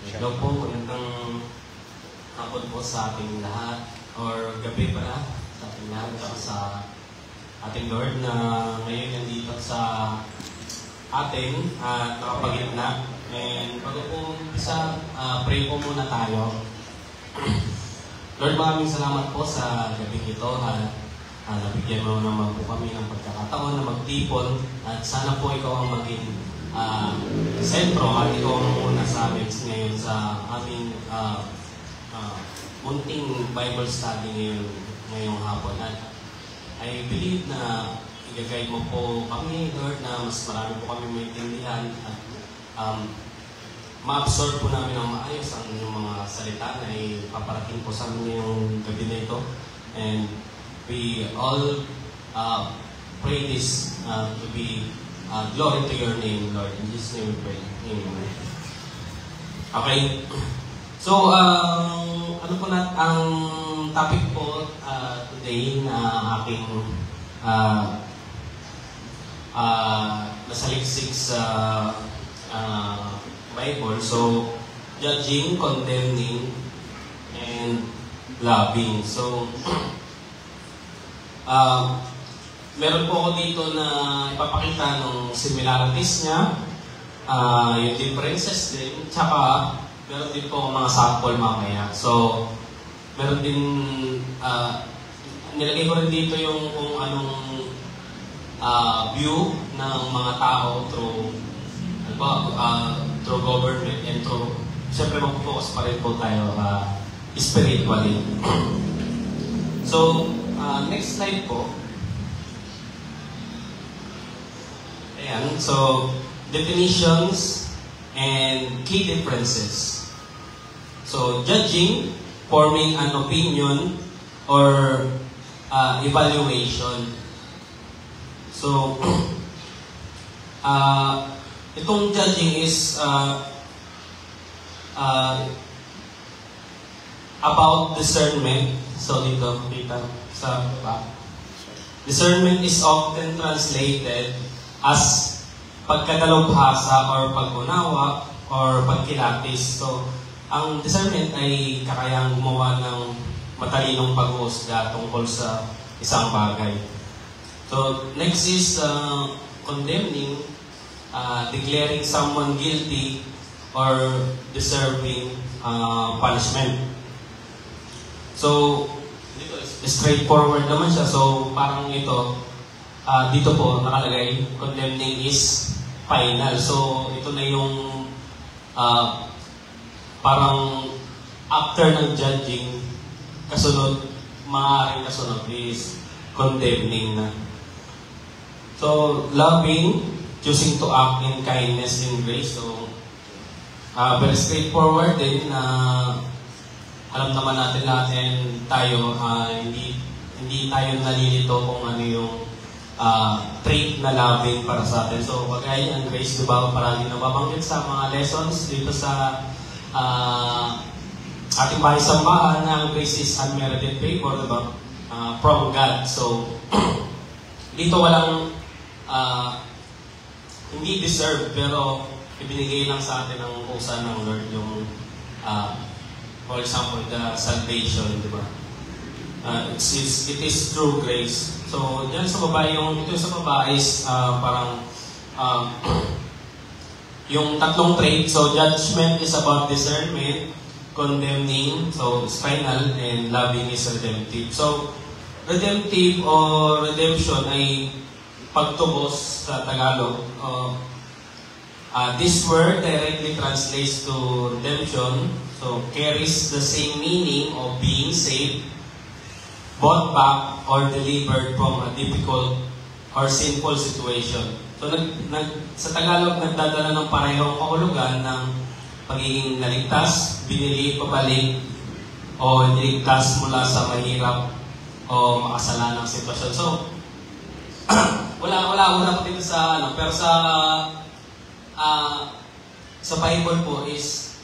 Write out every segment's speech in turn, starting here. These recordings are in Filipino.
Hello po, magandang hapon po sa ating lahat, or gabi pala sa ating lahat, sa ating Lord na ngayon nandito sa atin at nakapagitna. And bago po isa, pray po muna tayo. Lord, maraming salamat po sa gabi ito at nabigyan mo naman po kami ng pagkakataon na magtipon at sana po ikaw ang maging sentro at ikaw ang muna sa amin ngayon sa aming munting Bible study ngayong hapon. At I believe na i-guide mo po kami, Lord, na mas marami po kami maintindihan at ma-absorb po namin ang maayos ang mga salita na ipaparating po sa amin ngayong gabi na ito. And we all pray this to be glory to your name, Lord. In Jesus' name we pray. Amen. Okay. So, ano po ang topic po today na aking nasaliksik sa Bible. So, judging, condemning, and loving. So, meron po ako dito na ipapakita ng similarities niya, yung differences din, tsaka meron din po mga sample mamaya. So, meron din, nilagay ko rin dito yung kung anong view ng mga tao through government and through, siyempre mag-focus pa rin po tayo spiritually. So, next slide po. Ayan, so, definitions and key differences. So, judging, forming an opinion or evaluation. So, itong judging is about discernment. So, dito, kita sa discernment is often translated as pagkadalubhasa or pag-unawa or pagkilatis. So, ang discernment ay kakayang gumawa ng matalinong pag-uusga tungkol sa isang bagay. So, next is condemning, declaring someone guilty or deserving punishment. So, straightforward naman siya. So, parang ito, dito po nakalagay, condemning is final. So, ito na yung parang after ng judging, maaaring kasunod is condemning na. So, loving, choosing to act in kindness and grace. So, very straightforward din na alam naman natin lahat and tayo, hindi tayo nalilito kung ano yung trait na loving para sa atin. So, kagaya ang grace, diba, parang nababanggit sa mga lessons dito sa ating bahay sambahan na ang grace is unmerited favor, diba, from God. So, dito walang hindi deserve, pero ibinigay lang sa atin ng kusa ng Lord yung for example, the salvation, diba? It is through grace. So, dyan sa baba, ito sa baba is parang yung tatlong traits. So, judgment is about discernment, condemning, so it's final, and loving is redemptive. So, redemptive or redemption ay pagtubos sa Tagalog. This word directly translates to redemption, so carries the same meaning of being saved, bought back, or delivered from a difficult or sinful situation. So, sa Tagalog, nagdadala ng parehong kahulugan ng pagiging naligtas, binili, pabalik, o niligtas mula sa mahirap o makasalanang sitwasyon. So, wala po dito sa pero sa Bible po is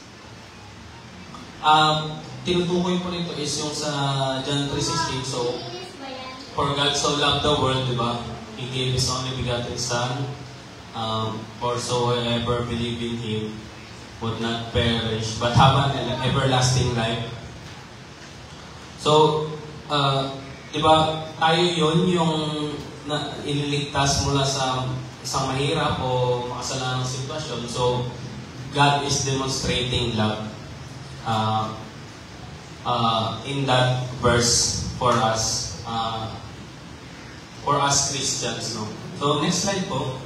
tinutukoy po nito is yung sa John 3:16. So, for God so loved the world, diba? He gave His only begotten Son, for so whoever believe in Him would not perish, but have an everlasting life. So, diba, tayo yun yung ililigtas mula sa isang mahirap o makasalanang sitwasyon. So, God is demonstrating love in that verse for us Christians. No? So, next slide po.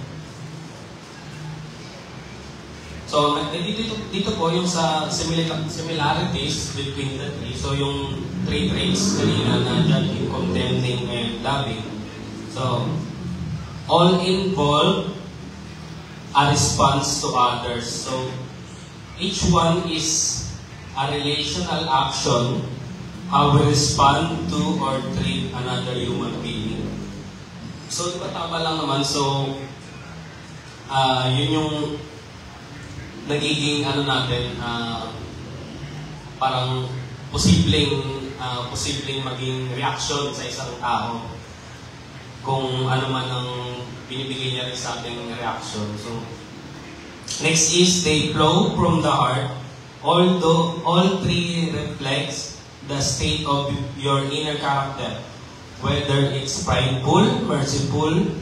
So, dito po yung sa similarities between the three. So, yung three traits kanina na judging, condemning, and loving. So, all involve a response to others. So, each one is a relational action how we respond to or treat another human being. So, diba tama lang naman? So, yun yung nagiging natin, parang posibleng maging reaction sa isang tao kung ano man ang binibigay niya rin sa ating reaction. So, next is they flow from the heart, although all three reflects the state of your inner character, whether it's prideful, merciful,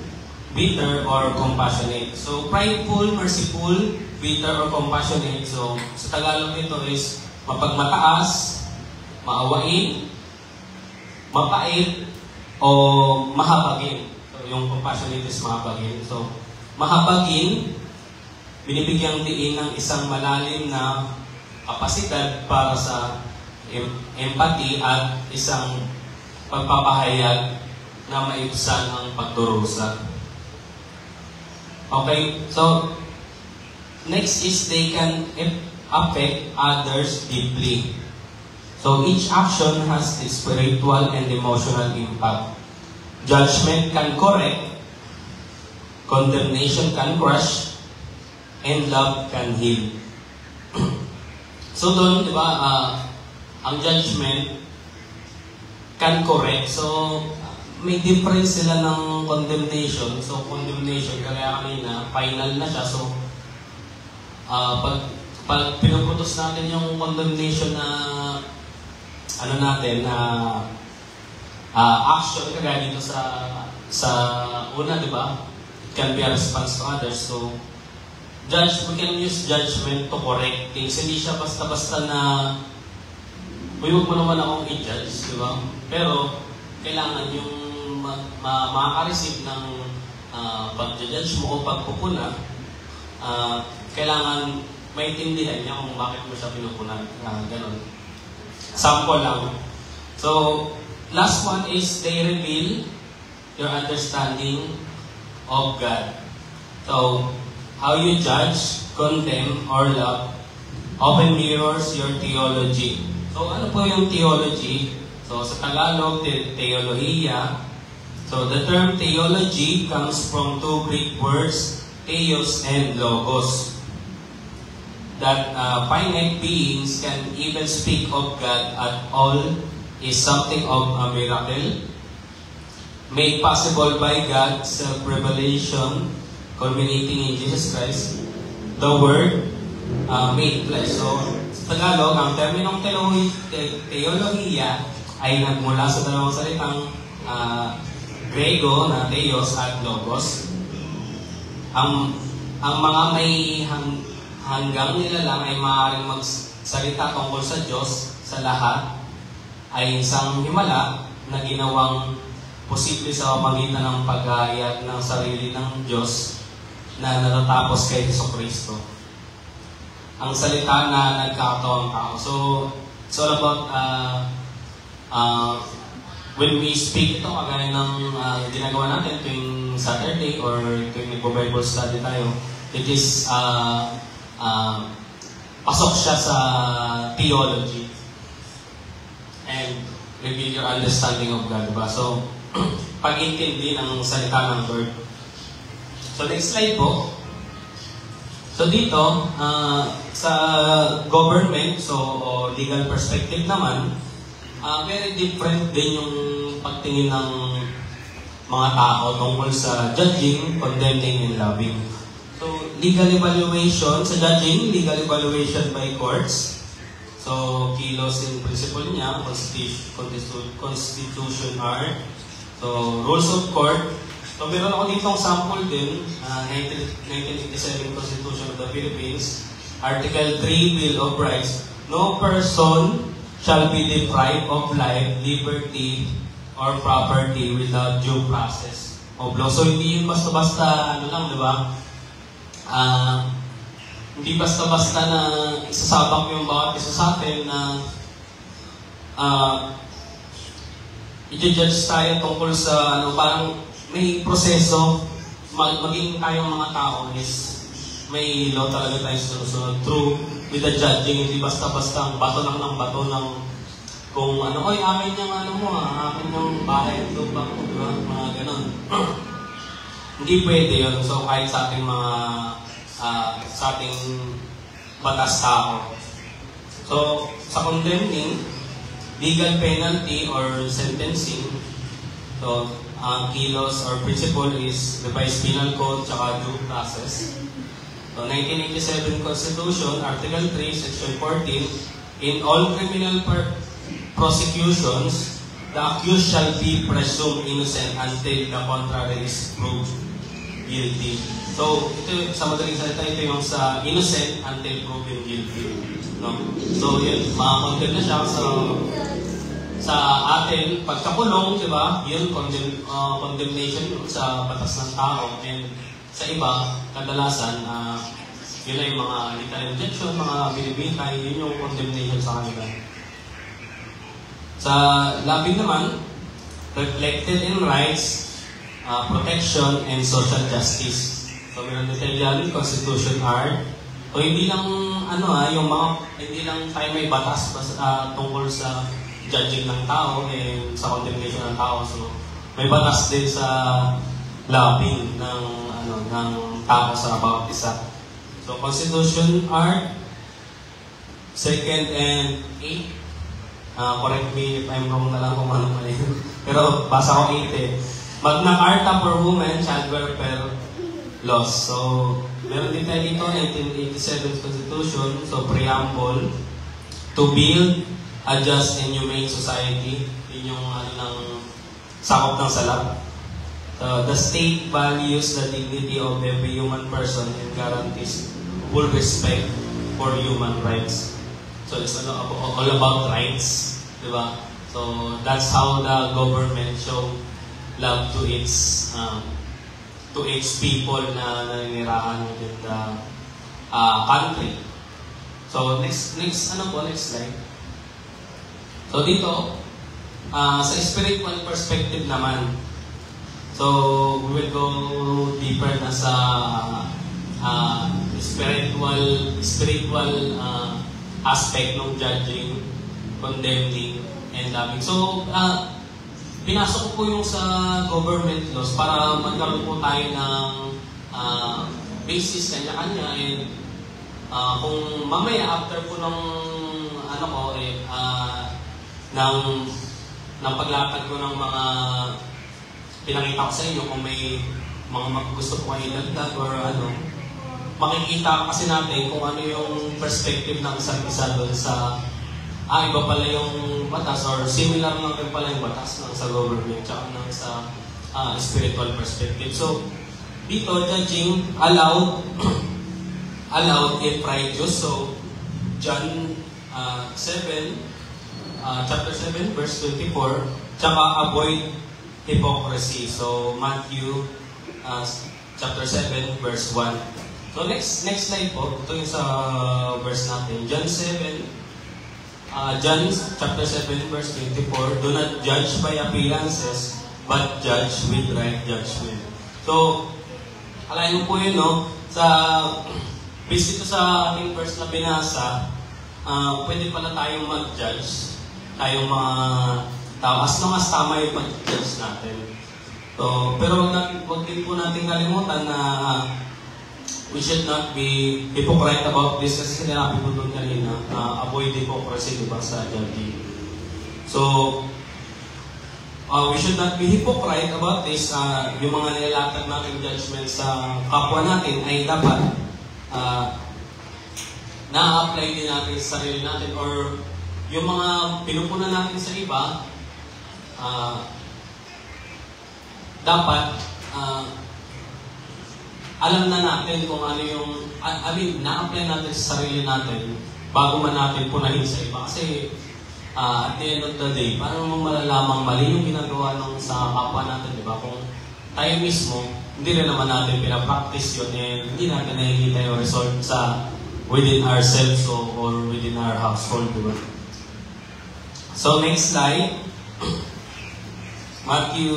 bitter, or compassionate. So, prideful, merciful, bitter, or compassionate. So, sa Tagalog nito is mapagmataas, maawain, mapait, o mahabagin. So, yung compassionate is mahabagin. So, mahabagin, binibigyang diin ng isang malalim na kapasidad para sa empathy at isang pagpapahayag na maibsan ang pagdurusa. Okay, so next is they can affect others deeply. So each action has its spiritual and emotional impact. Judgment can correct, condemnation can crush, and love can heal. So doon, di ba, ang judgment can correct. So may difference sila ng condemnation. So condemnation, kaya kanina, final na siya. So pag pinuputos natin yung condemnation na action, kagaya dito sa una, di ba? It can be a response to others. So, we can use judgment to correct things. Hindi siya basta-basta na huwag mo naman akong i-judge, di ba? Pero, kailangan yung makaka-receive ng pag-judge mo o pagpupuna, kailangan maintindihan niya kung bakit mo siya pinupunan. Ganon. Sample lang. So, last one is they reveal your understanding of God. So, how you judge, condemn, or love often mirrors your theology. So, ano po yung theology? So, sa Tagalog, theologia. So, the term theology comes from two Greek words, theos and logos. That finite beings can even speak of God at all is something of a miracle made possible by God's self-revelation culminating in Jesus Christ, the Word made flesh. So, sa Tagalog, ang terminong theologia ay nagmula sa dalawang salitang Grego na theos at logos. Ang mga may hanggang nila lang ay maaaring magsalita tungkol sa Diyos sa lahat ay isang himala na ginawang posible sa pamagitan ng paghahayag ng sarili ng Diyos na natatapos kay Jesucristo. Ang salita na nagkakatawang tao. So, it's all about when we speak ito, kagaya ng ginagawa natin tuwing Saturday or tuwing nagpo-Bible study tayo, it is pasok siya sa theology and reveal your understanding of God, diba? So, pag-intindi ng salita ng Lord. So, next slide po. So, dito, sa government, so legal perspective naman, very different din yung pagtingin ng mga tao tungkol sa judging, condemning, and loving. So, legal evaluation, sa judging, legal evaluation by courts. So, kilos in principle niya, constitution are. So, rules of court. So, meron ako ditong sample din, 1987 Constitution of the Philippines, Article 3, Bill of Rights. No person shall be deprived of life, liberty, or property without due process of law. So, hindi yun basta-basta, di ba? Hindi basta-basta na isasabak yung bawat isa sa atin na i-judge tayo tungkol sa, parang may proseso, maging tayong mga tao is may law talaga tayo sinusunod through with the judging, hindi basta-basta bato lang ng bato ng kung oy, akin yung akin yung bahay, lupa ko, diba? Mga ganon. Hindi pwede yun. So, kahit sa ating mga, sa ating batas tao. So, sa condemning, legal penalty or sentencing, so, ang kilos or principle is revised penal code tsaka due process. So, 1987 Constitution, Article 3, Section 14, in all criminal prosecutions, the accused shall be presumed innocent until the contrary is proved guilty. So, ito, sa madaling salita, ito yung sa innocent until proven guilty. No? So, yun, makakontent na siya. So, sa atin, pagkakulong, di ba, yun, condemnation yun sa batas ng tao. And sa iba, kadalasan, yun ay mga lethal injection, mga binibintay, yun yung condemnation sa kanila. Sa labing naman, reflected in rights, protection, and social justice. So, meron din dyan, Constitution are. So, hindi lang, yung mga, hindi lang tayo may batas tungkol sa judging ng tao and sa condemnation ng tao. So, may batas din sa labing ng tao sa bawat isa. So, Constitution are 2nd and 8. Correct me if I'm wrong na lang kung ano mali. Pero basa ko 8 eh. Magna Carta for Women, Child Welfare Laws. So, meron din tayo dito, 1987 Constitution, so preamble, to build a just and humane society. Yun yung ng sakop ng salap. The state values the dignity of every human person and guarantees full respect for human rights. So it's all about rights, di ba? So that's how the government show love to its people na naninirahan in the country. So next slide. So dito, sa spiritual perspective naman, so we will go deeper na sa spiritual aspect ng judging, condemning, and loving. So, pinasok ko po yung sa government laws para magkaroon po tayo ng basis kanya-kanya and kung mamaya after po ng ng paglatag ko ng mga pinakita ko sa inyo kung may mga gusto po kayo idagdag or makikita kasi natin kung ano yung perspective ng isa't isa doon sa iba pala yung batas or similar lang rin pala yung batas ng sa government tsaka ng sa spiritual perspective. So, dito, judging allowed if righteous. So, John 7, chapter 7, verse 24, tsaka avoid hypocrisy. So, Matthew chapter 7, verse 1. So next slide po, ito yung sa verse natin. John chapter 7, verse 24, do not judge by appearances, but judge with right judgment. So, alayin mo po yun, no? Based ito sa ating verse na binasa, pwede pala tayong mag-judge, tayong mga tao, as long as tama yung mag-judge natin. So, pero wag din po natin kalimutan na we should not be hypocrite about this kasi sinabi po doon kanina, avoid hypocrisy, diba, sa judging. So, we should not be hypocrite about this. Yung mga nilalatag natin judgment sa kapwa natin ay dapat na-apply din natin sa sarili natin or yung mga pinupunan natin sa iba, dapat alam na natin kung ano yung na-apply natin sa sarili natin bago man natin punahin sa iba. Kasi at the end of the day, parang malalamang mali yung ginagawa ng sa kapwa natin, di ba? Kung tayo mismo, hindi rin naman natin pinapractice yun and hindi natin nakikita yung result sa within ourselves or within our household, di ba? So, next slide. Matthew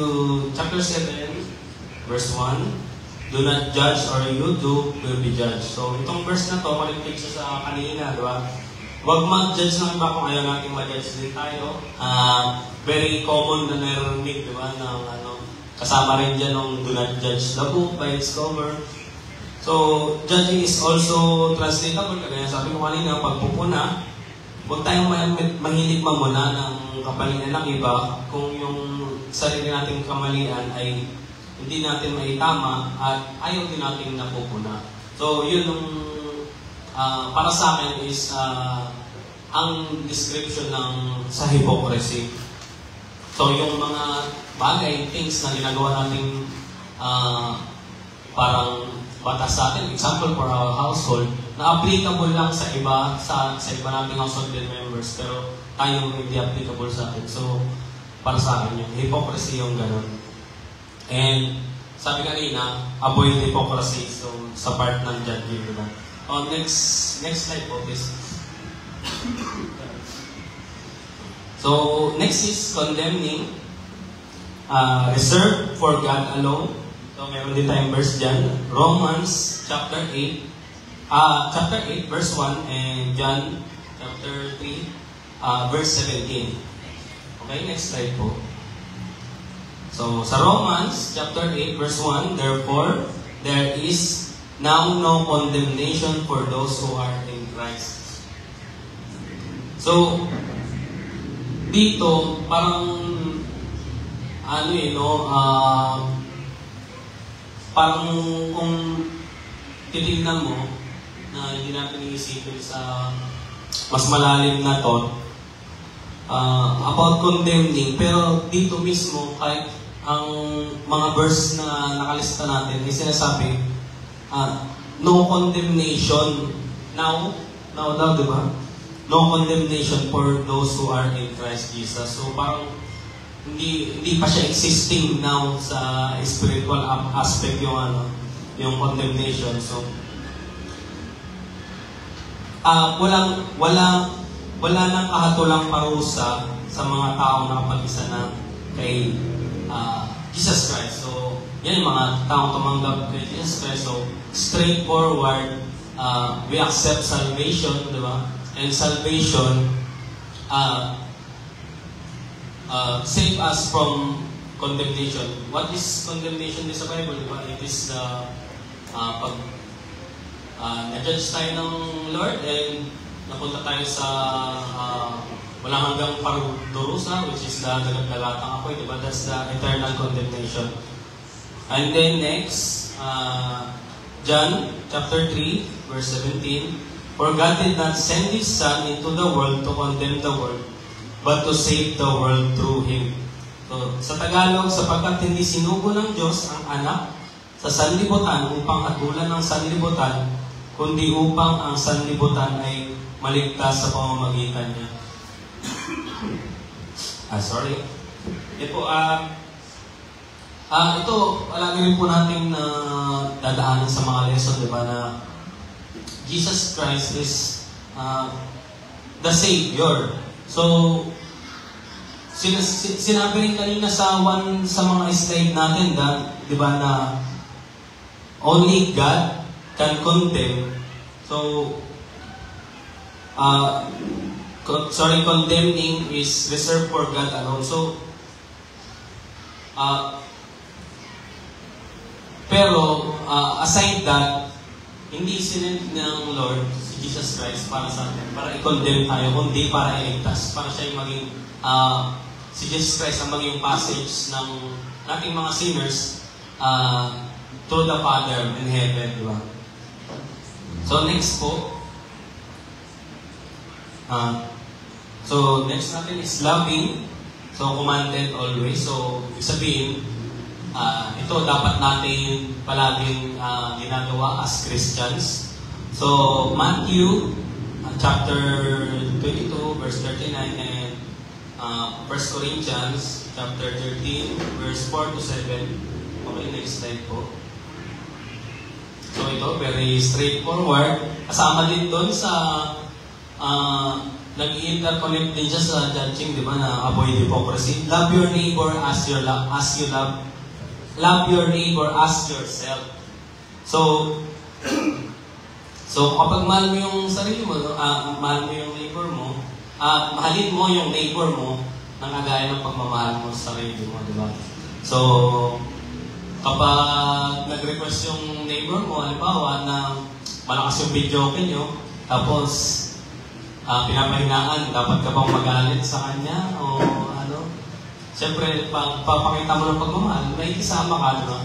chapter 7, verse 1. Do not judge or you will be judged. So, itong verse na to, connected siya sa kanina, di ba? Huwag mag-judge ng iba kung ayaw natin mag-judge din tayo. Very common na narinig, di ba? Kasama rin dyan ng do not judge the book by its cover. So, judging is also translatable. Kaya sabi ko kanina, pagpupuna, huwag tayong mahilig mamuna ng kapalian ng iba kung yung sarili nating kamalian ay hindi natin maitama at ayaw din natin napupuna. So, yun yung para sa akin is ang description ng sa hypocrisy. So, yung mga bagay, things na ginagawa nating parang batas sa atin, example for our household, na applicable lang sa iba, sa iba nating household members, pero tayo hindi applicable sa atin. So, para sa akin yung hypocrisy yung ganun. And, sabi kanina, avoid hypocrisy. So, sa part ng judging, diba? Next slide po, please. So, next is condemning. Reserved for God alone. So, meron din tayong verse dyan. Romans chapter 8, verse 1, and John chapter 3, verse 17. Okay, next slide po. So, sa Romans chapter 8, verse 1, therefore, there is now no condemnation for those who are in Christ. So, dito, parang parang kung titignan mo na hindi natin iisipin sa mas malalim na thought about condemning, pero dito mismo kahit ang mga verse na nakalista natin ay sinasabi no condemnation now daw, di ba? No condemnation for those who are in Christ Jesus. So parang hindi pa siya existing now sa spiritual aspect yung condemnation. So wala nang kahatulang parusa sa mga taong nakapag-isa na kay Jesus Christ. So yan yung mga taong tumanggap kay Jesus Christ. So straightforward, we accept salvation, di ba? And salvation save us from condemnation. What is condemnation din sa Bible? Diba? It is the pag na-judge tayo ng Lord and napunta tayo sa walang hanggang parudurusa, which is the nagagalatang apoy. Diba? That's the eternal condemnation. And then next, John chapter 3, verse 17. For God did not send His Son into the world to condemn the world, but to save the world through Him. So, sa Tagalog, sapagkat hindi sinugo ng Diyos ang anak sa sanlibutan upang hatulan ng sanlibutan, kundi upang ang sanlibutan ay maligtas sa pamamagitan niya. Sorry. Ito, ito, palagi rin po natin dadaanan sa mga lesson, di ba, na Jesus Christ is the Savior. So, sinabi rin kanina sa mga slide natin, di ba, na only God can condemn. So, condemning is reserved for God alone. So, pero, aside that, hindi sinend ng Lord, si Jesus Christ, para sa atin, para i-condemn tayo, kundi para iligtas, para siya yung maging, si Jesus Christ ang maging passage ng ating mga sinners to the Father in heaven, di ba? So next po, next natin is loving. So commanded always. So ibig sabihin, ito dapat natin palaging ginagawa as Christians. So Matthew chapter 22 verse 39 and 1 Corinthians chapter 13 verse 4 to 7. Okay, next slide po. So ito, very straightforward. Kasama din doon sa nag-i-interconnect din siya sa judging, di ba, na avoid hypocrisy. Love your neighbor as you love. Love your neighbor as yourself. So kapag mahal mo yung sarili mo, mahal mo yung neighbor mo, mahalin mo yung neighbor mo nang agaya ng pagmamahal mo sa sarili mo, di ba? So, kapag nag-request yung neighbor mo, halimbawa na malakas yung video nyo, tapos pinapahinaan, dapat ka bang magalit sa kanya o ano? Siyempre, papakita mo ng pagmamahal, may isama ka, di ba?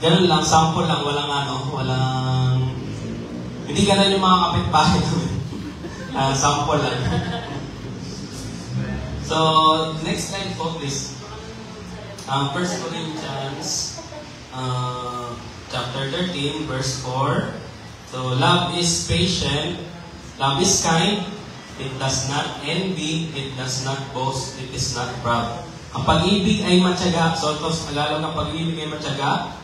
Ganun lang, sample lang, hindi ganun yung mga kapitbahay namin. Sample lang. So, next slide po, please. 1 Corinthians chapter 13, verse 4. So, love is patient, love is kind, it does not envy, it does not boast, it is not proud. Ang pag-ibig ay matyaga. So, ito sa Tagalog, ang pag-ibig ay matyaga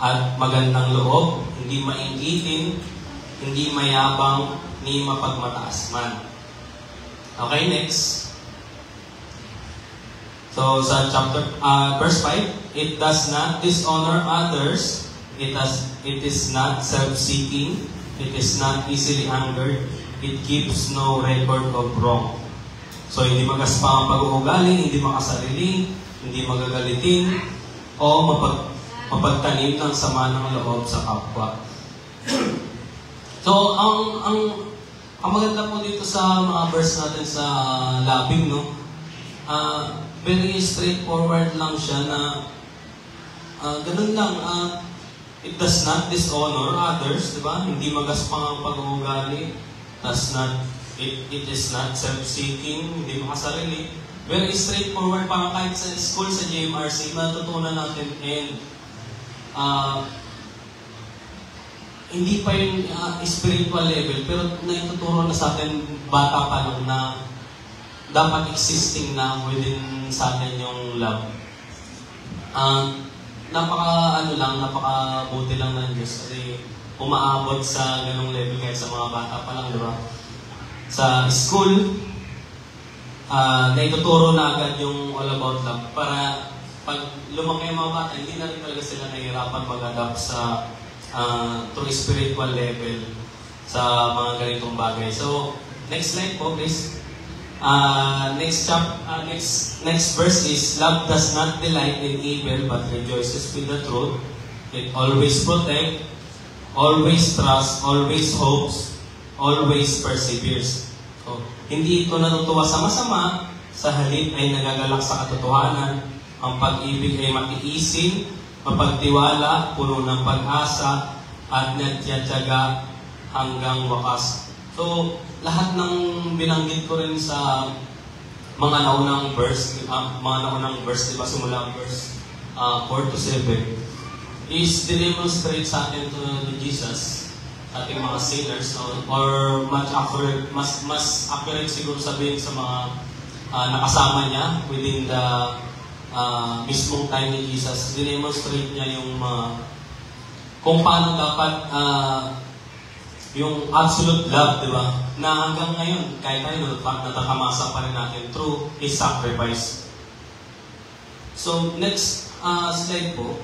at magandang loob, hindi maingitin, hindi mayabang, ni mapagmataas man. Okay, next. So, sa verse 5, it does not dishonor others, it is not self-seeking, it is not easily angered, it keeps no record of wrong. So, hindi magaspang ang pag-uugali, hindi makasarili, hindi magagalitin, o mapagtanim ng sama ng loob sa kapwa. So, ang maganda po dito sa mga verse natin sa loving, no? Very straightforward lang siya na ganun lang. It does not dishonor others, di ba? Hindi magaspang ang pag-uugali. It is not self-seeking, hindi makasarili. Very straightforward, parang kahit sa school, sa JMRC, matutunan natin and hindi pa yung spiritual level, pero naituturo na sa atin bata pa lang na dapat existing na within sa atin yung love. Napakabuti lang ng Diyos kasi umaabot sa ganung level kahit sa mga bata pa lang, di ba? Sa school, naituturo na agad yung all about love para pag lumaki yung mga bata, hindi na rin talaga sila nahihirapan mag-adapt sa through spiritual level sa mga ganitong bagay. So, next slide po, please. Next verse is, love does not delight in evil, but rejoices with the truth. It always protects, always trusts, always hopes, always perseveres. So, hindi ito natutuwa sa masama, sa halip ay nagagalak sa katotohanan. Ang pag-ibig ay matiisin, mapagtiwala, puno ng pag-asa, at nagtiyatyaga hanggang wakas. So, lahat ng binanggit ko rin sa mga naunang verse, diba, simula verse 4 to 7, is demonstrate sa atin to Jesus, ating mga sinners, or mas accurate siguro sabihin sa mga nakasama niya within the mismong time ni Jesus. Demonstrate niya yung kung paano dapat yung absolute love, di ba? Na hanggang ngayon, kahit tayo natatamasa pa rin natin through His sacrifice. So, next slide po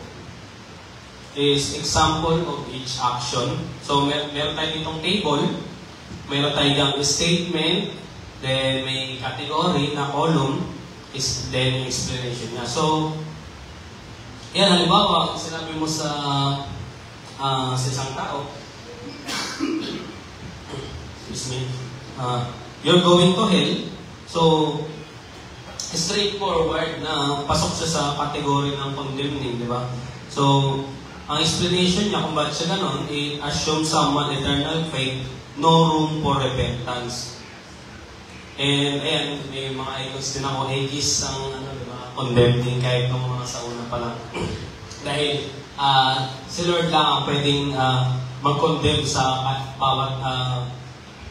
is example of each action. So, meron tayo ditong table, meron tayong statement, then may category na column, is then explanation niya. So, yan, halimbawa, sinabi mo sa isang tao, excuse me, you're going to hell. So, straightforward na pasok siya sa category ng condemning, di ba? So, ang explanation niya kung bakit siya ganon, it assumes someone eternal faith, no room for repentance. And ayan, may mga icons din ako, atheist ang condemning kahit nung mga sa una pa lang. Dahil si Lord lang ang pwedeng mag-condemn sa bawat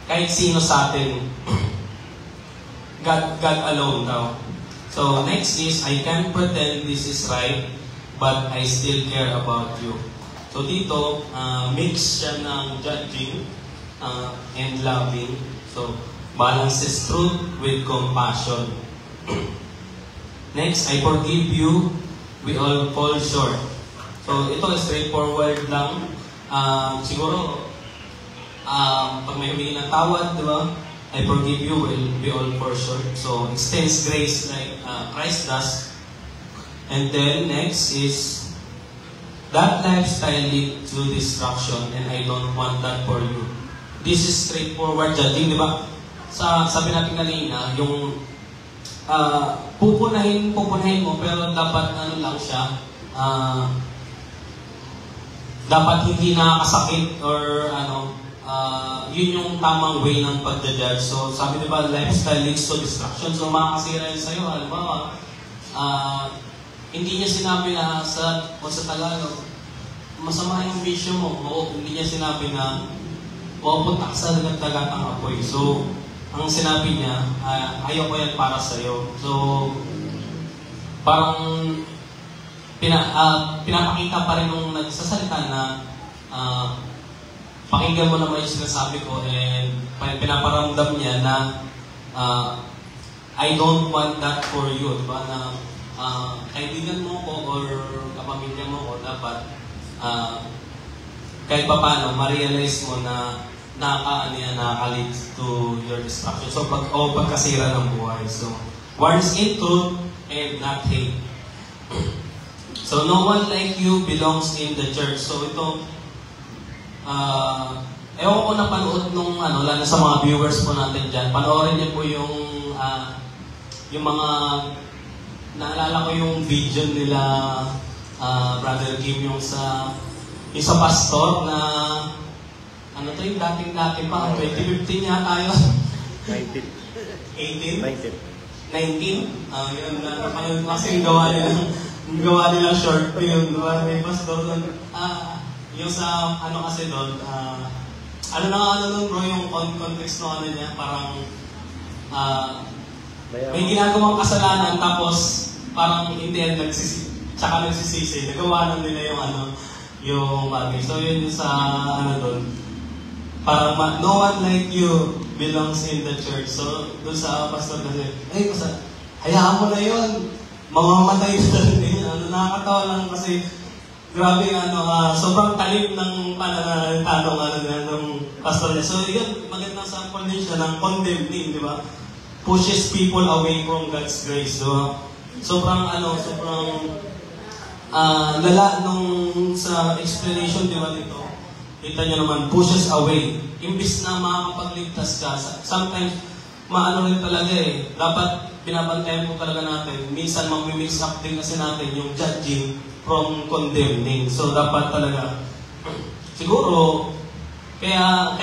kahit sino sa atin. God alone daw. So next is, I can't pretend this is right, but I still care about you. So dito, mix siya ng judging and loving. So, balances truth with compassion. Next, I forgive you. We all fall short. So, ito straightforward lang. Siguro, pag may humingi ng tawad, di ba? I forgive you, we all fall short. So, extends grace like Christ does. And then, next is, that lifestyle leads to destruction and I don't want that for you. This is straightforward judging, di ba? Sabi natin kanina, yung pupunahin mo, pero dapat ano lang siya, dapat hindi nakakasakit or yun yung tamang way ng pagda-judge. So, sabi di ba, lifestyle leads to destruction. So, makakasira yun sa'yo. Halimbawa, hindi niya sinabi na sa Tagalog, masama yung bisyo mo. Hindi niya sinabi na, pupunta ka sa dagat-dagatang apoy. So, ang sinabi niya, ayaw ko yan para sa'yo. So, parang pinapakita pa rin nung nagsasalita na pakinggan mo naman yung sinasabi ko and pinaparamdam niya na I don't want that for you. Diba? Na kaibigan mo ko or kapamilya mo ko dapat kahit pa paano, ma-realize mo na nakaka-lead to your destruction. So, pagkasira ng buhay. So, warns in truth and not hate. So, no one like you belongs in the church. So, ito, ewan ko napanood nung, lalo sa mga viewers po natin dyan, panoorin niyo po yung mga, naalala ko yung video nila, Brother Kim, yung sa pastor na, yung dating-dati pa, 2015 yata yun. 19? 19? Yun, napanood kasi gawa nilang short film, diba? May pastor doon. Yung sa, kasi doon, nun bro, yung context no niya, parang, may ginagawang kasalanan, tapos, parang hindi yan nagsisisi. Nagawa na nila yung bagay. So, yun sa, doon. Parang, no one like you belongs in the church. So, doon sa pastor kasi, hayaan mo na yun. Mamamatay na rin. Nakakatawa lang kasi, grabe sobrang talim ng pananalita ng pastor niya. So, yun, magandang sample din siya ng condemning, di ba? Pushes people away from God's grace, di ba? Sobrang lala nung sa explanation, di ba, dito? Kita nyo naman, pushes away. Imbis na makakapagligtas ka, sometimes, rin talaga dapat binabantayan po talaga natin. Minsan, mag-mix up din kasi natin yung judging from condemning. So, dapat talaga, siguro, kaya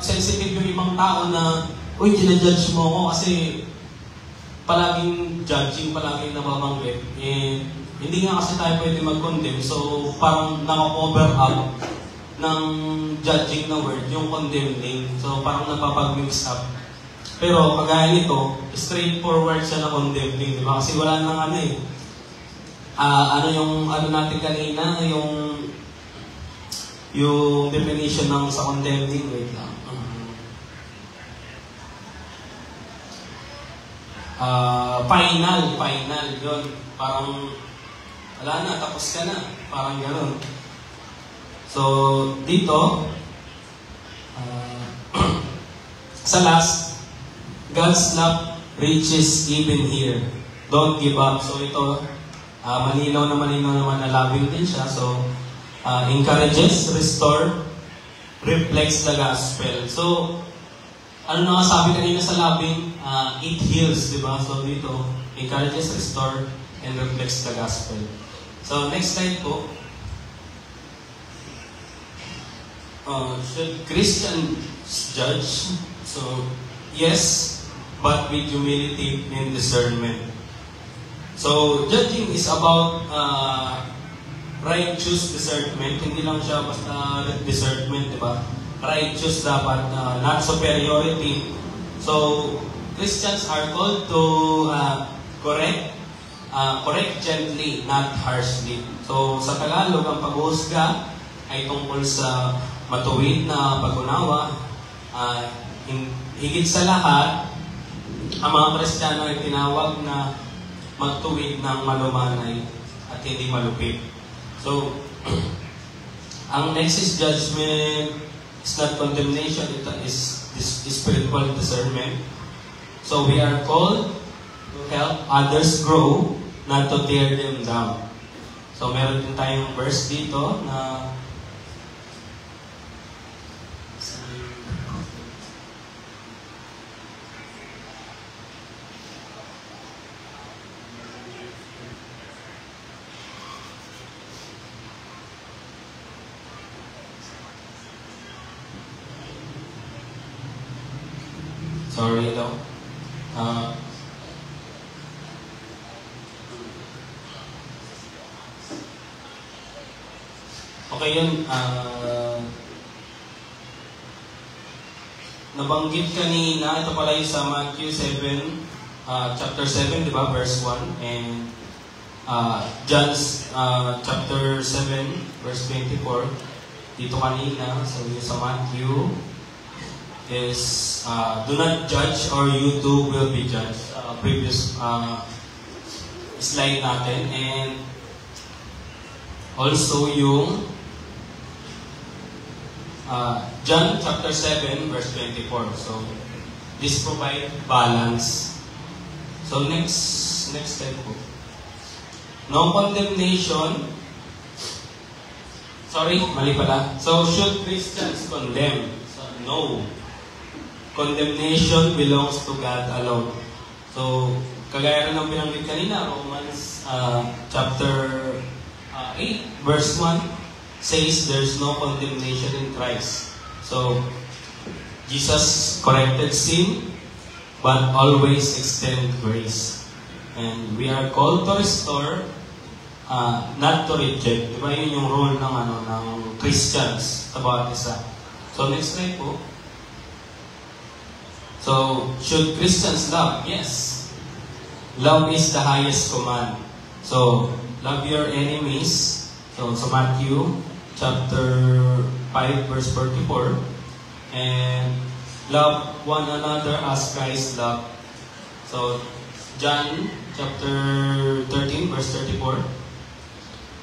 sensitive yung ibang tao na, uy, ginajudge mo ako kasi palaging judging, palaging nababanggit. Hindi nga kasi tayo pwede mag-condemn. So, parang naka-cover up ng judging na word, yung condemning. So, parang napapag-mix up. Pero, kagaya nito, straightforward siya na condemning, di ba? Kasi wala nang yung natin kanina, yung definition ng sa condemning, wait lang. Final, yun. Parang, wala na, tapos ka na. Parang gano'n. So, dito, sa last, God's love reaches even here. Don't give up. So, ito, malinaw naman na loving din siya. So, encourages, restore, reflects the gospel. So, ano nga sabi kanina sa loving, it heals, di ba? So, dito, encourages, restore, and reflects the gospel. So, next slide po. should Christians judge? So, yes, but with humility and discernment. So, judging is about righteous discernment. Hindi lang siya basta discernment, di ba? Righteous dapat, not superiority. So, Christians are called to correct gently, not harshly. So, sa Tagalog, ang pag-uusga ay tungkol sa matuwid na pag-unawa. Higit sa lahat, ang mga Kristiyano ay tinawag na magtuwid ng malumanay at hindi malupit. So, ang next is judgment. It's not condemnation, it is spiritual discernment. So we are called to help others grow, not to tear them down. So meron din tayong verse dito na sorry daw. Okay yun. Nabanggit kanina, ito pala yung sa Matthew 7, chapter 7, di ba, verse 1, and John's chapter 7, verse 24, dito kanina, so yung sa Matthew, is do not judge or you too will be judged. Previous slide natin. And also yung John chapter 7 verse 24. So this provide balance. So next step po. No condemnation. Sorry, mali pala. So should Christians condemn? So, no. Condemnation belongs to God alone. So, kagaya rin ng binanggit kanina, Romans chapter 8, verse 1 says there's no condemnation in Christ. So, Jesus corrected sin, but always extend grace. And we are called to restore, not to reject. Diba yun yung role ng Christians sa bawat isa. So, next slide po. So, should Christians love? Yes. Love is the highest command. So, love your enemies. So, Matthew chapter 5 verse 44. And love one another as Christ loved. So, John chapter 13 verse 34.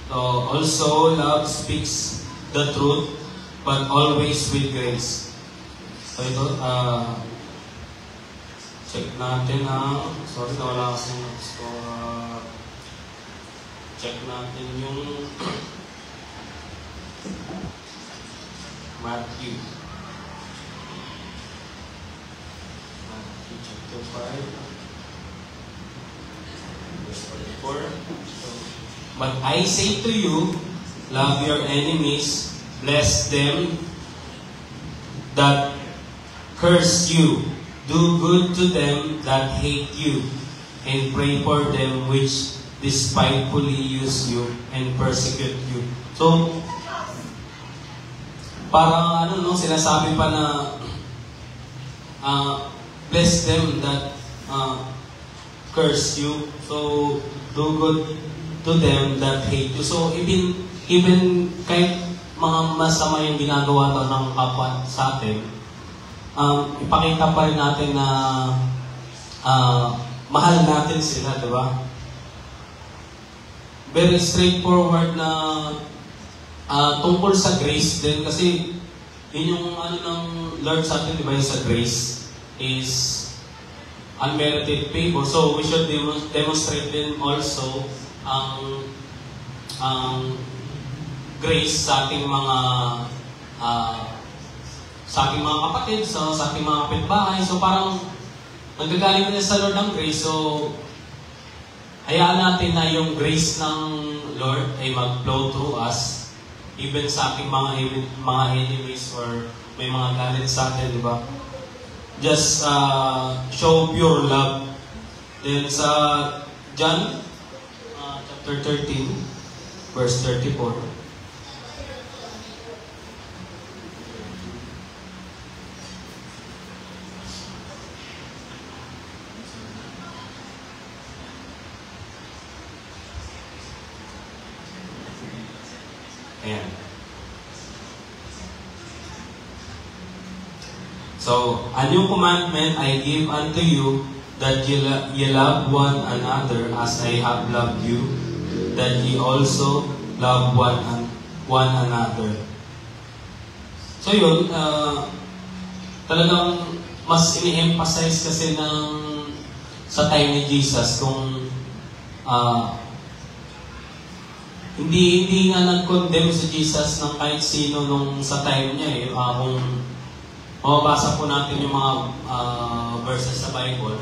So, also love speaks the truth, but always with grace. So, ito, check natin ang, sorry nawala kasi yung notes ko. Check natin yung Matthew chapter 5 verse 44. So, but I say to you, love your enemies, bless them that curse you, do good to them that hate you, and pray for them which despitefully use you and persecute you. So, parang sinasabi pa na bless them that curse you. So, do good to them that hate you. So, even kahit mga masama yung ginagawa daw ng kapwa sa atin, ipakita pa rin natin na mahal natin sila, di ba? Very straightforward na tungkol sa grace din. Kasi yun yung ng Lord sa atin, di ba, yung sa grace is unmerited favor. So we should demonstrate din also ang grace sa ating mga kapatid, sa ating mga kapitbahay. So parang nagagaling na sa Lord ng grace. So hayaan natin na yung grace ng Lord ay mag-flow through us. even sa ating mga enemies or may mga galit sa atin, di ba? Just show pure love. Then sa John chapter 13, verse 34. Ayan. So, a new commandment I give unto you, that ye love one another as I have loved you, that ye also love one another. So yun, talagang mas ini-emphasize kasi sa time ni Jesus kung hindi nga nag-condemn si Jesus ng kahit sino nung sa time niya kung mababasa po natin yung mga verses sa Bible,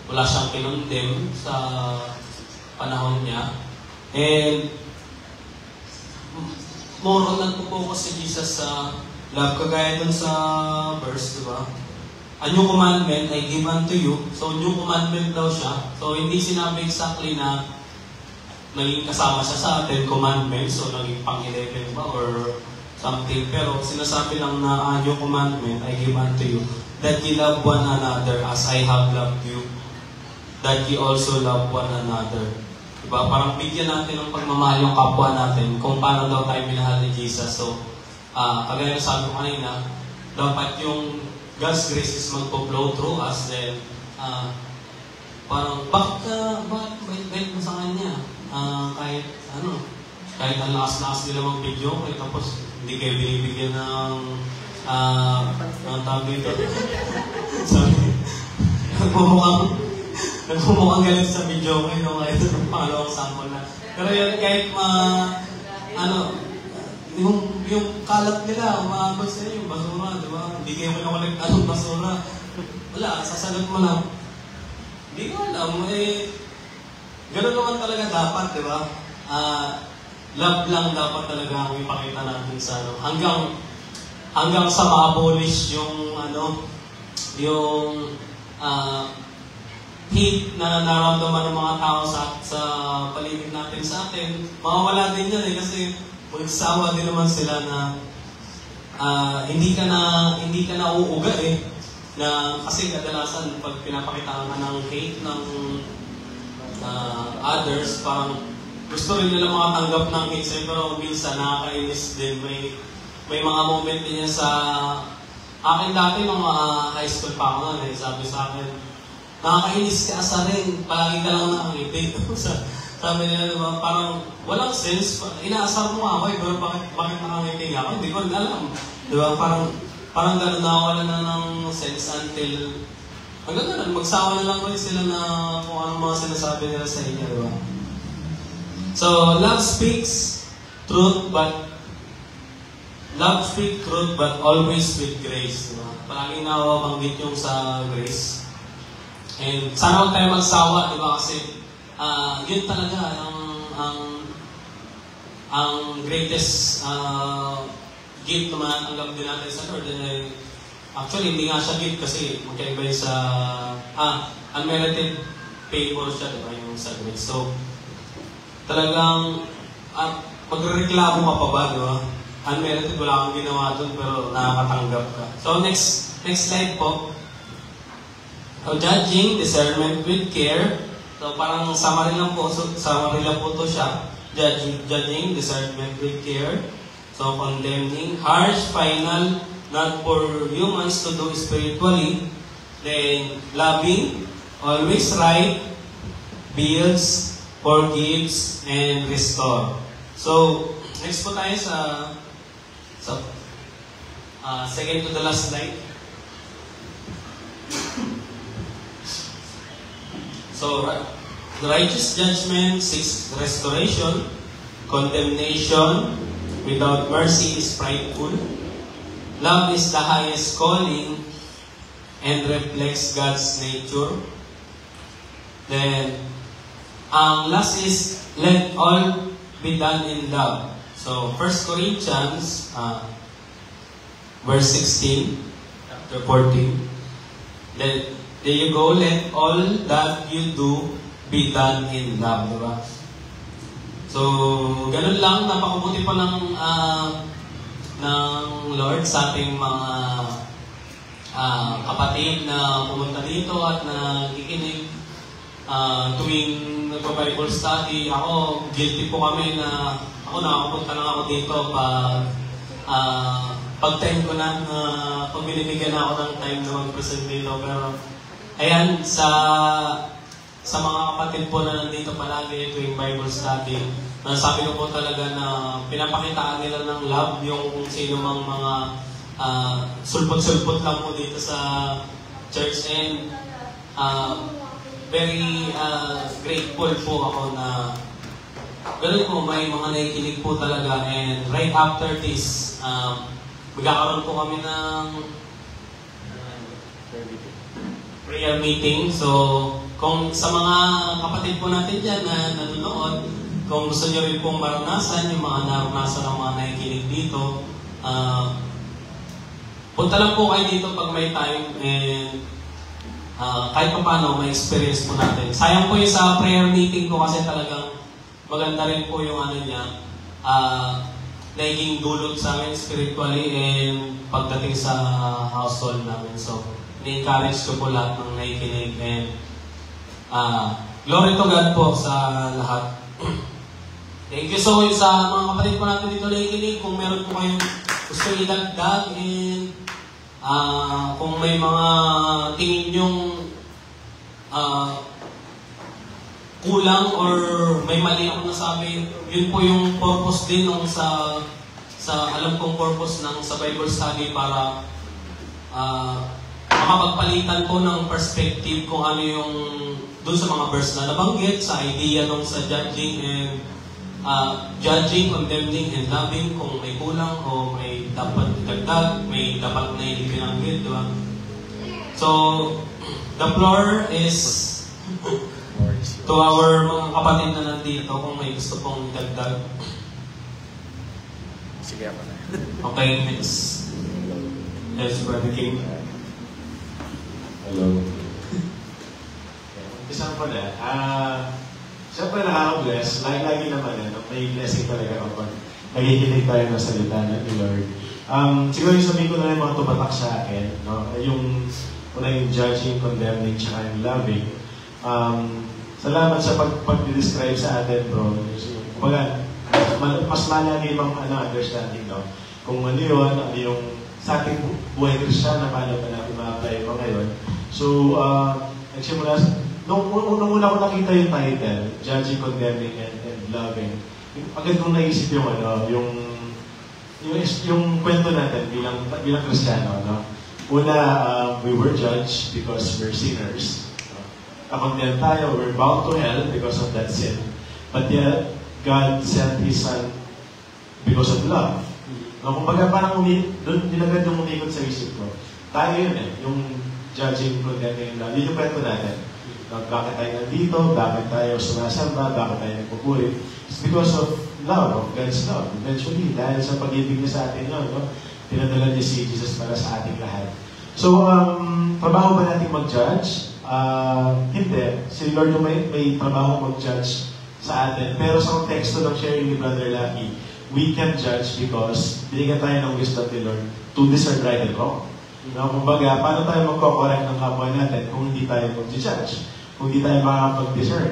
wala siyang kinondemn sa panahon niya. And more on nagpo-focus si Jesus sa love, kagaya dun sa verse, di ba? A new commandment I give unto you. So, new commandment daw siya. So, hindi sinabi exactly na naging kasama siya sa atin, commandment. So, naging pang-11 ba or something. Pero, sinasabi lang na a new commandment I give unto you, that ye love one another as I have loved you, that ye also love one another. Diba? Parang bigyan natin ng pagmamahal yung kapwa natin kung paano daw tayo minahal ni Jesus. So, kagaya na sabi ko kanina, dapat yung God's grace is magpo-flow through us, then parang bakit bait mo sa Kanya? Kahit ang lakas-lakas nila mag-video, tapos hindi kayo binibigyan ng tawag dito. Sabi, nagmumukhang galit sa video ko, kaya ito ng pangalawang sample na. Pero yun, kahit yung kalat nila, umaabot sa inyo, yung basura, di ba? Hindi kayo nakulit anong basura. Wala, sasagot mo lang. Hindi ko alam, gano'n naman talaga dapat, di ba? Love lang dapat talaga ang ipakita natin sa hanggang sa ma-abolish yung hate na nararamdaman ng mga tao sa paligid natin sa atin, mawawala din yan kasi magsawa din naman sila na hindi ka na uuga na kasi kadalasan pag pinapakita ka ng hate ng others, parang gusto rin nila makatanggap ng hate sa'yo, pero minsan nakakainis din. May mga moment din yan sa akin dati nung high school pa ako na sabi sa akin, nakakainis ka asa rin, palagi ka lang nakangiti. Sabi nila, diba, parang walang sense, inaasar mo nga ako pero bakit nakangiti nga ako? Hindi ko alam. Diba, parang gano'n nakawala na ng sense until hanggang gano'n, magsawa na lang ko sila na kung anong mga sinasabi nila sa inyo, diba? So, love speaks truth but always with grace, diba? Palagi nawabanggit yung sa grace. And sana huwag tayo magsawa, diba? Kasi yun talaga ang greatest gift na manatanggap din natin sa Lord. Actually, hindi nga siya gift kasi magkaiba yung sa unmerited favor siya, diba? Yung sa grace. So, talagang magreklamo ka pa ba, diba? Unmerited, wala kang ginawa dun pero nakakatanggap ka. So, next slide po. So, judging, discernment with care. So, parang summary lang po to siya. Judging, discernment with care. So, condemning, harsh, final, not for humans to do spiritually. Then, loving, always right, builds, forgives, and restore. So, next po tayo sa second to the last slide. So, righteous judgment seeks restoration. Condemnation without mercy is prideful. Love is the highest calling and reflects God's nature. Then, last is let all be done in love. So, 1 Corinthians, verse 16, chapter 14. There you go, let all that you do be done in love, diba? So, ganun lang, napakabuti pa ng Lord sa ating mga kapatid na pumunta dito at nakikinig tuwing nagpa-Bible study. Ako, guilty po kami na ako nakapunta lang ako dito pag time ko na pag binibigyan na ako ng time na mag-present dito. Pero, ayan, sa mga kapatid po na nandito palagi tuwing Bible study, nasabi ko po talaga na pinapakitaan nila ng love yung sino mang mga sulpot-sulpot lang po dito sa church. And very grateful po ako na ganun po, may mga nakikinig po talaga. And right after this, magkakaroon po kami ng prayer meeting. So, kung sa mga kapatid po natin dyan na nanonood, kung gusto nyo rin pong maranasan yung mga naranasan ng mga nakikinig dito, punta lang po kayo dito pag may time, and kahit pa paano, may experience po natin. Sayang po yung sa prayer meeting ko kasi talagang maganda rin po yung ano niya, naging dulot sa amin spiritually and pagdating sa household namin. So, ni-encourage ko po lahat ng nakikinig, and glory to God po sa lahat. Thank you so much sa mga kapatid po natin dito nakikinig. Kung meron po kayong gusto idagdag, and kung may mga tingin yung kulang or may mali ako nasabi, yun po yung purpose din ng sa alam kong purpose ng sa Bible study, para makapagpalitan po ng perspective kung ano yung dun sa mga verse na nabanggit, sa idea nung sa judging and judging, condemning, and loving, kung may kulang o may dapat dagdag, may dapat na hindi binanggit, diba? So, the floor is to our mga kapatid na nandito kung may gusto pong dagdag. Sige ako na. Okay, next. Yes, Brother King. Hello. Isang pala, siyempre nakaka-bless. Lagi naman yan, may blessing talaga kapag nagikinig tayo ng salita ni Lord. Siguro yung sabihin ko na yung mga tumatak sa akin, no? Yung una yung judging, condemning, tsaka yung loving. Salamat sa pag-describe sa atin, bro. Kumbaga, mas malagi yung understanding, no? Kung ano yun, ano yung sa ating buhay Christian na paano pa natin ma-apply mo ngayon. So, nagsimula, nung una ko nakita yung title, Judging, Condemning, and Loving, agad kong naisip yung yung kwento natin bilang Kristiyano, no? Una, we were judged because we're sinners. Na-condemn tayo, we're bound to hell because of that sin. But yet, God sent His Son because of love. No, kumbaga parang doon nilagad yung umikot sa isip ko. Tayo yun yung judging, condemning, love. Yun yung kwento natin. Bakit tayo nandito, bakit tayo sumasamba, bakit tayo nagpupuri. It's because of love, of God's love. Eventually, dahil sa pag-ibig niya sa atin yun, no? Pinadala niya si Jesus para sa ating lahat. So, trabaho ba natin mag-judge? Hindi. Si Lord yung may trabaho mag-judge sa atin. Pero sa konteksto ng sharing ni Brother Lucky, we can judge because binigyan tayo ng wisdom ni Lord to discern right and wrong. No? Kumbaga, paano tayo magko-correct ng kapwa natin kung hindi tayo mag-judge? Kung hindi tayo makakapag-discern?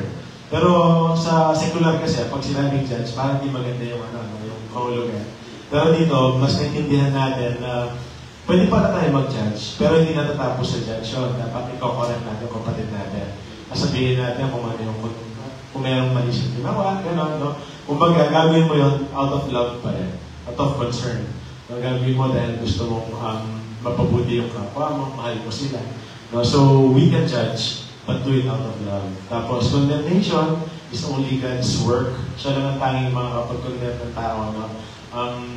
Pero sa secular kasi, pag sinabing judge, parang hindi maganda yung yung kahulugan. Pero dito, mas naintindihan natin na pwede pala tayo mag-judge, pero hindi natatapos sa judge yun. Dapat i-correct natin yung kapatid natin. Sabihin natin kung ano yung kung mayroong mali siyang ginawa, gano'n, no? Kumbaga, gagawin mo yun out of love pa rin, out of concern. Gagawin mo dahil gusto mong mapabuti yung kapwa mo, mahal mo sila. No? So, we can judge, but do it out of love. Tapos, condemnation is only God's work. Siya lang ang tanging makakapag-condemn ng tao. No?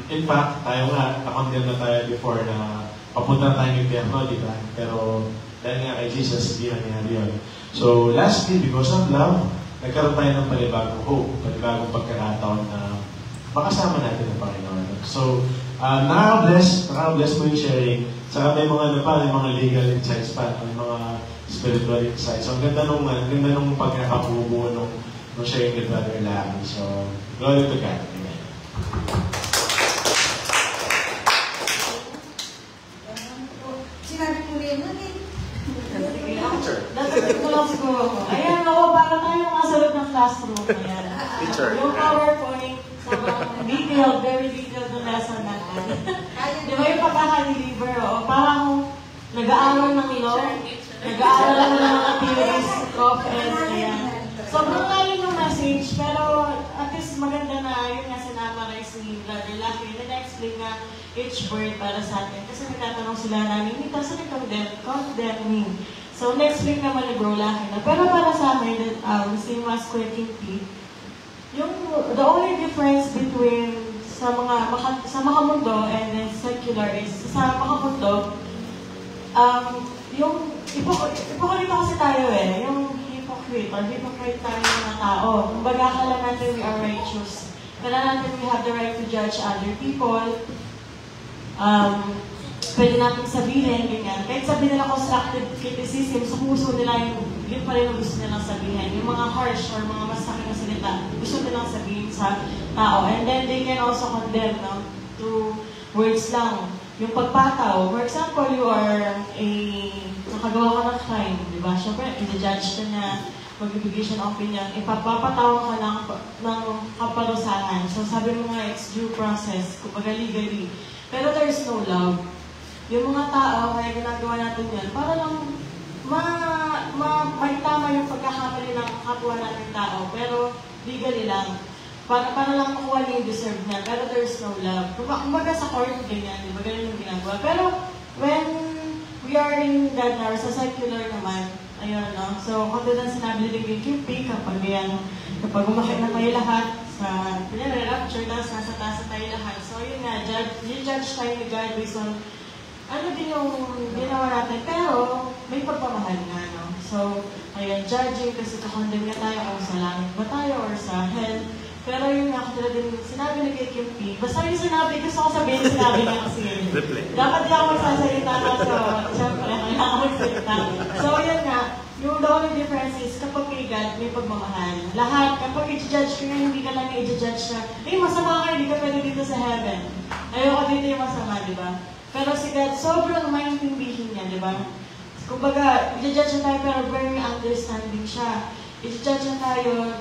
In fact, tayo nga, na-condemn na tayo before na papunta tayo ng impyerno, di ba? Pero, dahil nga kay Jesus, hindi nangyari yun. So, lastly, because of love, nagkaroon tayo ng panibagong hope, panibagong pagkakataon na makasama natin ang Panginoon. So, nakaka-bless mo yung sharing. Saka may mga may mga legal insights pa, may mga spiritual insights. So, ang ganda nung pagkakabubuo nung sharing with Brother Larry. So, glory to God. Amen. Sinabi ko rin, Dapat ko lang siguro ako. Ayan, para tayo nakasagot ng classroom. Ayan. Yung PowerPoint, sobrang detailed, very detailed na lesson natin. Di ba yung pagkaka-deliver, parang nag-aaral ng law, nag-aaral ng mga theories, prophets, ayan. Sobrang lalim yung message, pero at least maganda na yun nga sinamarize ni Brother Lucky. Na-explain nga each word para sa atin. Kasi nagtatanong sila namin, Nita, saan condemn me? So, next week naman ni Bro Lucky na. Pero para sa amin, same as Kuya King P, the only difference between sa makamundo and then secular is sa makamundo, yung hypocrite kasi tayo yung hypocrite tayo ng mga tao. Kumbaga, akala natin we are righteous. Kala natin we have the right to judge other people. Pwede natin sabihin, ganyan. Kahit sabihin nila constructive criticism, sa puso nila yun pa rin ang gusto nilang sabihin. Yung mga harsh or mga masakit na salita, gusto nilang sabihin sa tao. And then they can also condemn, no? Through words lang. Yung pagpataw, for example, you are nakagawa ka ng crime, di ba? Siyempre, i-judge ka niya, magbibigay siya ng opinion, ipapapatawa ka ng kaparusahan. So sabi mo nga, it's due process, kumbaga legally. Pero there's no love. Yung mga tao, kaya ginagawa natin yan, para lang maitama yung pagkakamali ng kapwa natin tao, pero legally lang. Para lang makuha niya yung deserve niya, pero there's no love. Kumbaga sa court, ganyan, di ba ganyan yung ginagawa. Pero when we are in that hour, sa secular naman, ayun, no? So, katulad ng sinabi ni QP, kapag umakit na tayo lahat, sa rapture, tapos nasa taas tayo lahat. So, yun nga, judge tayo ni God based on ano din yung ginawa natin, pero may pagpamahal nga, no? So, ayun, judging kasi kakondemn na tayo kung sa langit ba tayo or sa hell. Pero yun nga, katulad din sinabi ni Kay Kim P. Basta yung sinabi, gusto ko sabihin sinabi niya kasi dapat di ako magsasalita na, so, siyempre, kailangan magsalita. So, yun nga, yung the only difference is kapag kay God, may pagmamahal. Lahat, kapag i-judge ka nga, hindi ka lang i-judge na, masama ka, hindi ka pwede dito sa heaven. Ayoko dito yung masama, di ba? Pero si God, sobrang maintindihin niya, di ba? Kumbaga, i-judge na tayo pero very understanding siya. I-judge na tayo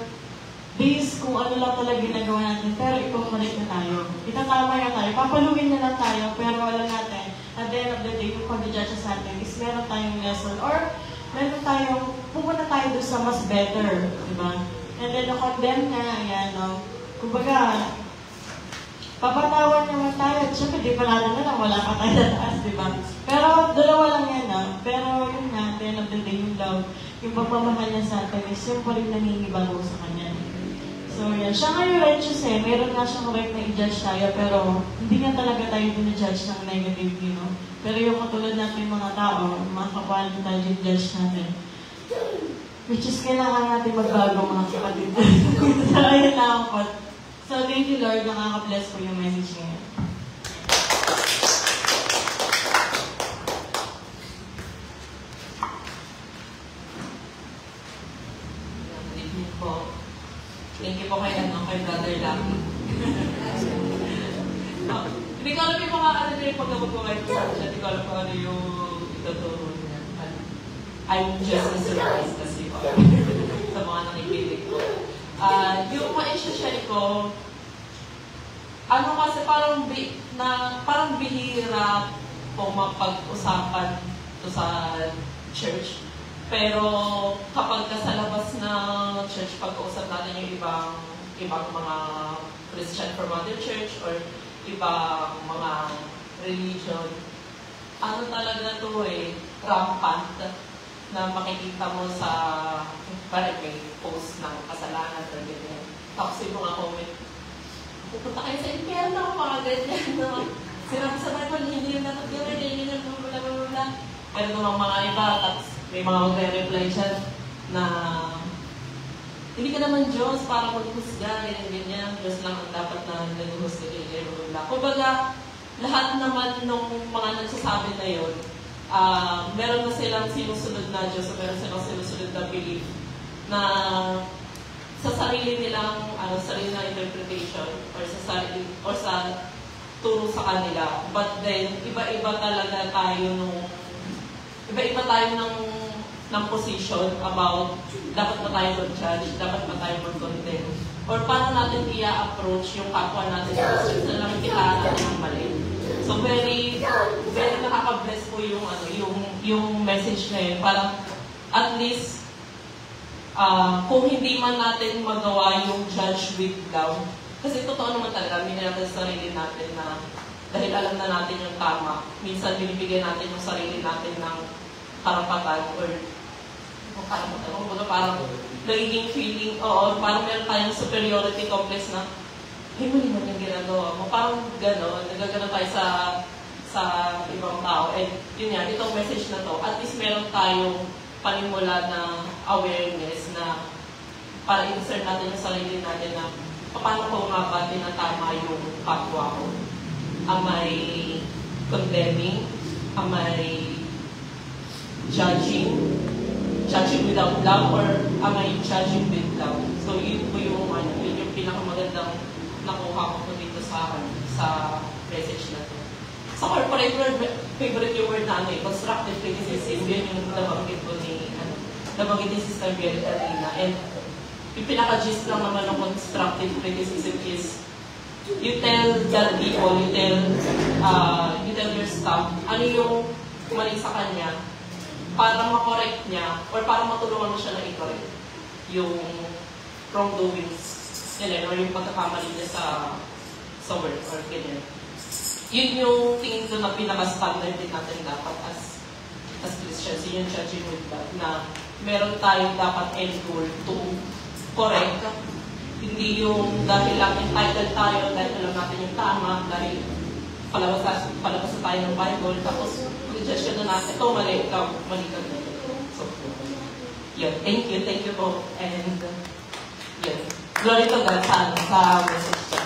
based kung ano lang talaga ginagawa natin, pero i-correct na tayo. Itatama na tayo, papaluin na lang tayo, pero wala natin. At the end of the day, kung pag-judge sa atin, is meron tayong lesson or meron tayong, pupunta tayo doon sa mas better, di ba? And then, na-condemn na, ayan, no? Kumbaga, papatawan naman tayo. Siyempre, di pa natin na lang, wala pa tayo na taas, di ba? Pero, dalawa lang yan, no? Pero, yun nga, at the end of the day, yung love, yung pagmamahal niya sa atin, is yung pa rin nangingibago sa kanya. So, yan. Siya nga yung righteous meron nga siyang right na i-judge tayo, pero hindi nga talaga tayo din-judge ng negatively, no? Pero yung katulad natin mga tao, mga kapwa tayo din-judge natin. Which is, kailangan natin magbago mga kapatid. So, ayun lang po. So, thank you, Lord. Nakaka-bless po yung message ngayon. Good evening po. Thank you po kay Brother Lucky. Hindi ko alam yung mga ano na yung pagkakapagpapay ko siya. Hindi ko alam kung ano yung ituturo niya. I'm just a surprise kasi po sa mga nakikinig ko. Yung ma-share ko, ano kasi parang bihira po mapag-usapan to sa church. Pero kapag sa labas ng church, pag-uusap natin yung ibang mga Christian from other church or ibang mga religion, ano talaga to rampant na makikita mo sa parang may post ng kasalanan or ganyan. Tapos yung mga comment, pupunta kayo sa impyerno, mga ganyan, no? Sinabi sa Bible, hindi yung natagyan, hindi yung bula. Pero naman mga iba, tapos may mga magre-reply siya na Hindi ka naman Diyos para maghusga, ganyan. Diyos lang ang dapat na naghuhusga ganyan. Kumbaga, lahat naman ng mga nagsasabi na yun, meron na silang sinusunod na Diyos o meron silang sinusunod na belief na sa sarili nilang sarili na interpretation or sa turo sa kanila. But then, iba-iba talaga tayo ng position about dapat ba tayo mag-judge, dapat ba tayo mag-condemn, or paano natin i-approach yung kapwa natin kasi na nakikilala natin ng mali. So very nakaka-bless po yung message na yun. Parang at least kung hindi man natin magawa yung judge with love, kasi totoo naman talaga, minilagay sa sarili natin na dahil alam na natin yung tama, minsan binibigyan natin yung sarili natin ng karapatan or parang nagiging feeling, parang meron tayong superiority complex na mali mo yung ginagawa mo. Parang gano'n, nagagano tayo sa ibang tao. And yun yan, itong message na to, at least meron tayong panimula na awareness na para i-discern natin yung sarili natin na paano ko nga ba tinatama yung kapwa ko. Am I condemning? Am I judging without love, or am I judging with love? So yun po yung pinakamagandang nakuha ko dito sa message na to. Sa corporate world, favorite yung word na constructive criticism. Yun yung nabanggit ko nabanggit ni Sister Biel Arena. And yung pinaka-gist lang naman ng constructive criticism is you tell the people, you tell your staff, ano yung mali sa kanya, para makorek niya, or para matulungan mo siya na i-correct yung wrongdoings, or yung pagkakamali niya sa work, or ganyan. Yun yung tingin ko na pinaka-standard din natin dapat as Christians, yun yung judging with God, na meron tayong dapat end goal to correct. Hindi yung dahil lang entitled tayo, dahil alam natin yung tama, dahil palabas na tayo ng Bible, tapos i-judge na natin, ito mali, ikaw, mali ka. So, yun, thank you po, and yun, glory to God sa message.